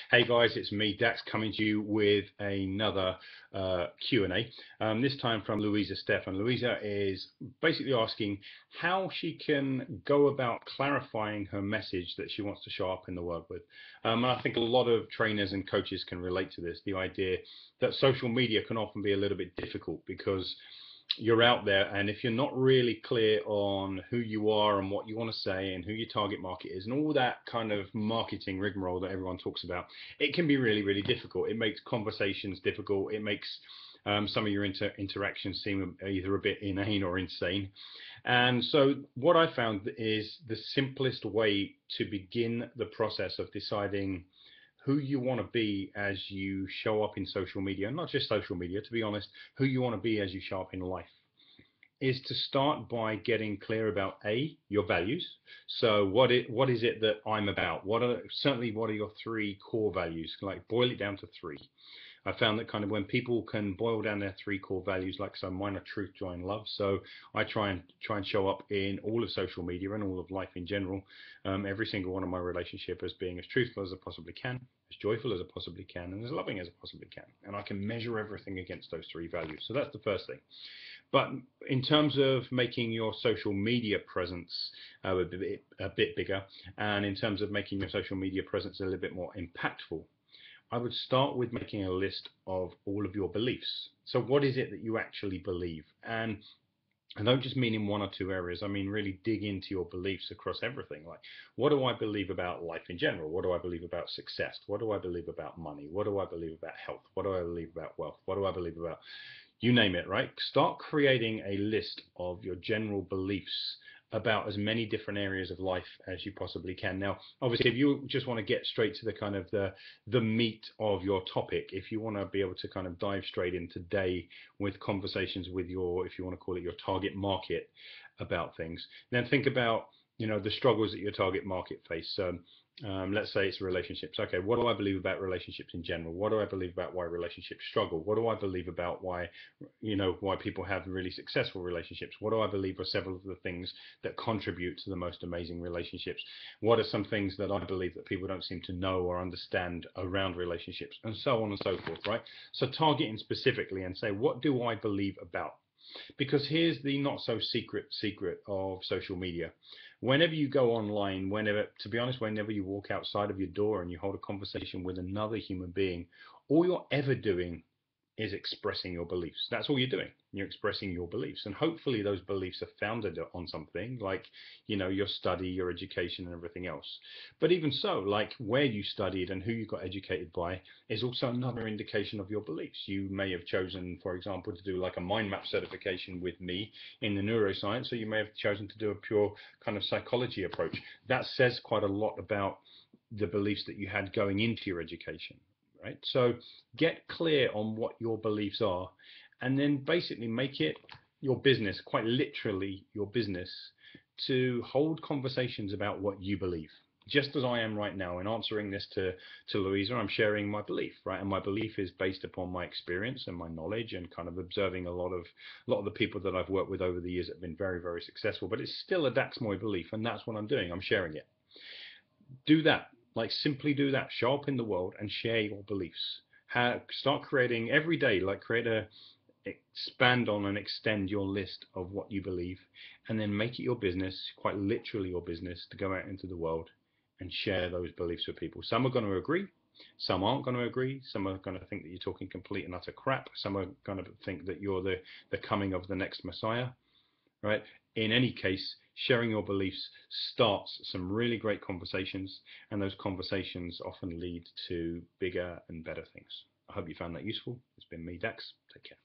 Hey guys, it's me, Dax, coming to you with another Q&A. This time from Louisa Steff. And Louisa is basically asking how she can go about clarifying her message that she wants to show up in the world with. And I think a lot of trainers and coaches can relate to this, the idea that social media can often be a little bit difficult because you're out there, and if you're not really clear on who you are and what you want to say and who your target market is and all that kind of marketing rigmarole that everyone talks about, it can be really, really difficult. It makes conversations difficult. It makes some of your interactions seem either a bit inane or insane. And so what I found is the simplest way to begin the process of deciding who you want to be as you show up in social media, and not just social media, to be honest, who you want to be as you show up in life, is to start by getting clear about your values. So what is it that I'm about? What are your three core values? Like, boil it down to three. I found that kind of when people can boil down their three core values, like, so mine are truth, joy, and love. So I try and show up in all of social media and all of life in general, every single one of my relationship as being as truthful as I possibly can, as joyful as I possibly can, and as loving as I possibly can. And I can measure everything against those three values. So that's the first thing. But in terms of making your social media presence a bit bigger, and in terms of making your social media presence a little bit more impactful, I would start with making a list of all of your beliefs. So what is it that you actually believe? And I don't just mean in one or two areas. I mean really dig into your beliefs across everything. Like, what do I believe about life in general? What do I believe about success? What do I believe about money? What do I believe about health? What do I believe about wealth? What do I believe about, you name it, right? Start creating a list of your general beliefs about as many different areas of life as you possibly can. Now, obviously, if you just want to get straight to the kind of the meat of your topic, if you want to be able to kind of dive straight in today with conversations with your, if you want to call it your target market about things, then think about, the struggles that your target market face. Let's say it's relationships. Okay, what do I believe about relationships in general? What do I believe about why relationships struggle? What do I believe about why people have really successful relationships? What do I believe are several of the things that contribute to the most amazing relationships? What are some things that I believe that people don't seem to know or understand around relationships, and so on and so forth, right? So targeting specifically and say, what do I believe about? Because here's the not so secret of social media. Whenever you go online, to be honest, whenever you walk outside of your door and you hold a conversation with another human being, all you're ever doing is expressing your beliefs. That's all you're doing. You're expressing your beliefs. And hopefully those beliefs are founded on something like, your study, your education, and everything else. But even so, like, where you studied and who you got educated by is also another indication of your beliefs. You may have chosen, for example, to do like a mind map certification with me in the neuroscience, or you may have chosen to do a pure kind of psychology approach. That says quite a lot about the beliefs that you had going into your education. Right? So get clear on what your beliefs are, and then basically make it your business, quite literally your business, to hold conversations about what you believe. Just as I am right now in answering this to Louisa, I'm sharing my belief, right? And my belief is based upon my experience and my knowledge and kind of observing a lot of the people that I've worked with over the years that have been very, very successful. But it's still a Dax Moy belief, and that's what I'm doing. I'm sharing it. Do that. Like, simply do that. Show up in the world and share your beliefs. Start creating every day, expand on and extend your list of what you believe, and then make it your business, quite literally your business, to go out into the world and share those beliefs with people. Some are going to agree. Some aren't going to agree. Some are going to think that you're talking complete and utter crap. Some are going to think that you're the coming of the next Messiah. Right? In any case, sharing your beliefs starts some really great conversations, and those conversations often lead to bigger and better things. I hope you found that useful. It's been me, Dax. Take care.